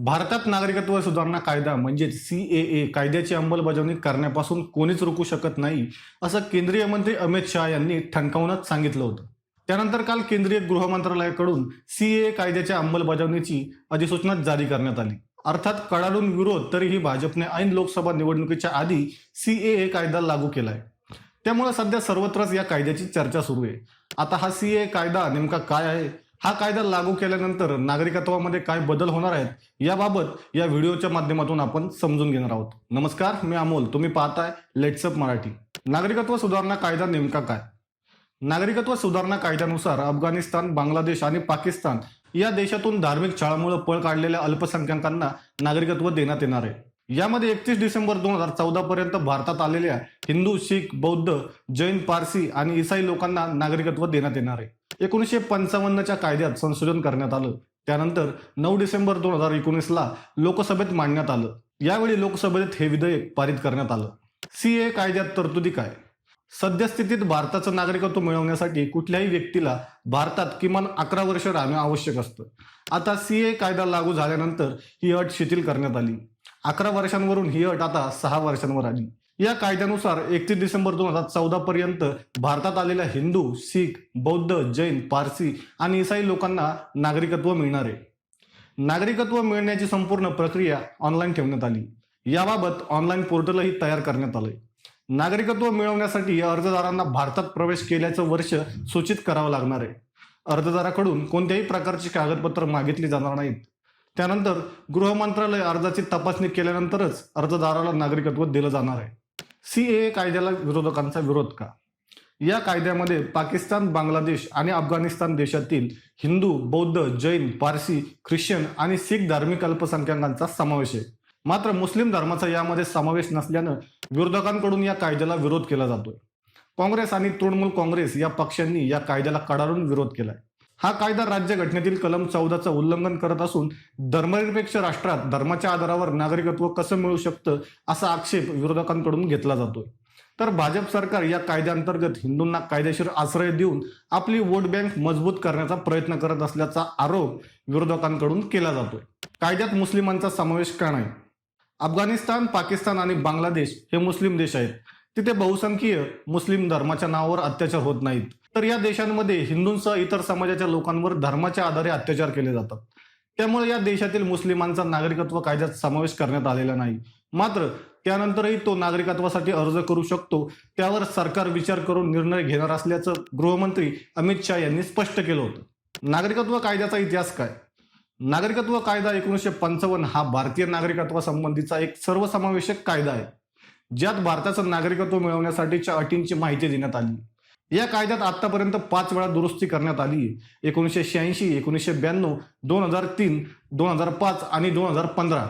भारतात नागरिकत्व सुधारणा कायदा म्हणजे सीएए कायद्याची अंमलबजावणी करण्यापासून कोणीच रोखू शकत नाही, असं केंद्रीय मंत्री अमित शहा यांनी ठणकावूनच सांगितलं होतं. त्यानंतर काल केंद्रीय गृह मंत्रालयाकडून सीएए कायद्याच्या अंमलबजावणीची अधिसूचना जारी करण्यात आली. अर्थात कडाडून विरोध तरीही भाजपने ऐन लोकसभा निवडणुकीच्या आधी सीएए कायदा लागू केलाय. त्यामुळे सध्या सर्वत्रच या कायद्याची चर्चा सुरू आहे. आता हा सीएए कायदा नेमका काय आहे, हा कायदा लागू केल्यानंतर नागरिकत्वामध्ये काय बदल होणार आहेत, याबाबत या व्हिडिओच्या माध्यमातून आपण समजून घेणार आहोत. नमस्कार, मी अमोल. तुम्ही पाहताय लेट्स अप मराठी. नागरिकत्व सुधारणा कायदा नेमका काय? नागरिकत्व सुधारणा कायद्यानुसार अफगाणिस्तान, बांगलादेश आणि पाकिस्तान या देशातून धार्मिक छळामुळे पळ काढलेल्या अल्पसंख्याकांना नागरिकत्व देण्यात येणार आहे. यामध्ये 31 डिसेंबर 2014 पर्यंत भारतात आलेल्या हिंदू, शीख, बौद्ध, जैन, पारसी आणि ईसाई लोकांना नागरिकत्व देण्यात येणार आहे. 1955च्या कायद्यात संशोधन करण्यात आलं. त्यानंतर 9 डिसेंबर 2019ला लोकसभेत मांडण्यात आलं. यावेळी लोकसभेत हे विधेयक पारित करण्यात आलं. सीए कायद्यात तरतुदी काय? सद्यस्थितीत भारताचं नागरिकत्व मिळवण्यासाठी कुठल्याही व्यक्तीला भारतात किमान 11 वर्ष राहणं आवश्यक असतं. आता सीए कायदा लागू झाल्यानंतर ही अट शिथिल करण्यात आली. 11 वर्षांवरून ही अट आता 6 वर्षांवर आली. या कायद्यानुसार 31 डिसेंबर 2014 पर्यंत भारतात आलेल्या हिंदू, शीख, बौद्ध, जैन, पारसी आणि ईसाई लोकांना नागरिकत्व मिळणार आहे. नागरिकत्व मिळण्याची संपूर्ण प्रक्रिया ऑनलाईन ठेवण्यात आली. याबाबत ऑनलाईन पोर्टलही तयार करण्यात आलंय. नागरिकत्व मिळवण्यासाठी अर्जदारांना भारतात प्रवेश केल्याचं वर्ष सूचित करावं लागणार आहे. अर्जदाराकडून कोणत्याही प्रकारची कागदपत्र मागितली जाणार नाहीत. त्यानंतर गृह मंत्रालय अर्जाची तपासणी केल्यानंतरच अर्जदाराला नागरिकत्व दिलं जाणार आहे. सीएए कायद्याला विरोधकांचा विरोध का? या कायद्यामध्ये पाकिस्तान, बांगलादेश आणि अफगाणिस्तान देशातील हिंदू, बौद्ध, जैन, पारसी, ख्रिश्चन आणि शीख धार्मिक अल्पसंख्याकांचा समावेश आहे. मात्र मुस्लिम धर्माचा यामध्ये समावेश नसल्यानं विरोधकांकडून या कायद्याला विरोध केला जातोय. काँग्रेस आणि तृणमूल काँग्रेस या पक्षांनी या कायद्याला कडाडून विरोध केलाय. हा कायदा राज्यघटनेतील कलम 14चं उल्लंघन करत असून धर्मनिरपेक्ष राष्ट्रात धर्माच्या आधारावर नागरिकत्व कसं मिळू शकतं असा आक्षेप विरोधकांकडून घेतला जातोय. तर भाजप सरकार या कायद्याअंतर्गत हिंदूंना कायदेशीर आश्रय देऊन आपली वोट बँक मजबूत करण्याचा प्रयत्न करत असल्याचा आरोप विरोधकांकडून केला जातोय. कायद्यात मुस्लिमांचा समावेश का नाही? अफगाणिस्तान, पाकिस्तान आणि बांगलादेश हे मुस्लिम देश आहेत. तिथे बहुसंख्यीय मुस्लिम धर्माच्या नावावर अत्याचार होत नाहीत. तर या देशांमध्ये हिंदूंसह इतर समाजाच्या लोकांवर धर्माच्या आधारे अत्याचार केले जातात. त्यामुळे या देशातील मुस्लिमांचा नागरिकत्व कायद्यात समावेश करण्यात आलेला नाही. मात्र त्यानंतरही तो नागरिकत्वासाठी अर्ज करू शकतो. त्यावर सरकार विचार करून निर्णय घेणार असल्याचं गृहमंत्री अमित शहा यांनी स्पष्ट केलं होतं. नागरिकत्व कायद्याचा इतिहास काय? नागरिकत्व कायदा 1955 हा भारतीय नागरिकत्वासंबंधीचा एक सर्वसमावेशक कायदा आहे, ज्यात भारताचं नागरिकत्व मिळवण्यासाठीच्या अटींची माहिती देण्यात आली. या कायद्यात आतापर्यंत 5 वेळा दुरुस्ती करण्यात आली आहे. 1986, 1992, 2003, 2005 आणि 2015.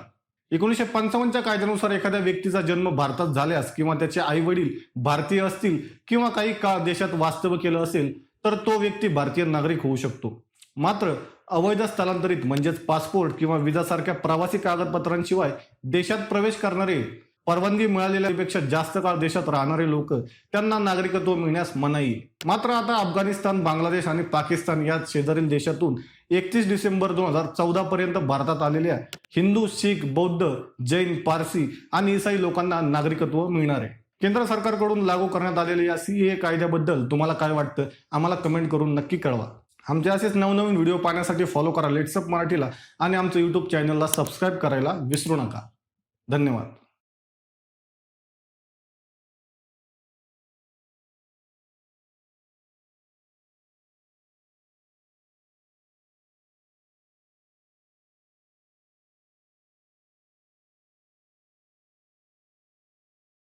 1955च्या कायद्यानुसार एखाद्या व्यक्तीचा जन्म भारतात झाल्यास किंवा त्याचे आई वडील भारतीय असतील किंवा काही काळ देशात वास्तव्य केलं असेल तर तो व्यक्ती भारतीय नागरिक होऊ शकतो. मात्र अवैध स्थलांतरित म्हणजेच पासपोर्ट किंवा विजासारख्या प्रवासी कागदपत्रांशिवाय देशात प्रवेश करणारे, परवानगी मिळालेल्यापेक्षा जास्त काळ देशात राहणारे लोक, त्यांना नागरिकत्व मिळण्यास मनाई. मात्र आता अफगाणिस्तान, बांगलादेश आणि पाकिस्तान या शेजारील देशातून 31 डिसेंबर 2014 पर्यंत भारतात आलेल्या हिंदू, शीख, बौद्ध, जैन, पारसी आणि ईसाई लोकांना नागरिकत्व मिळणार आहे. केंद्र सरकारकडून लागू करण्यात आलेल्या या सीएए कायद्याबद्दल तुम्हाला काय वाटतं? आम्हाला कमेंट करून नक्की कळवा. आमचे असेच नवनवीन व्हिडिओ पाहण्यासाठी फॉलो करा लेट्स अप मराठीला आणि आमचं यूट्यूब चॅनलला सबस्क्राईब करायला विसरू नका. धन्यवाद.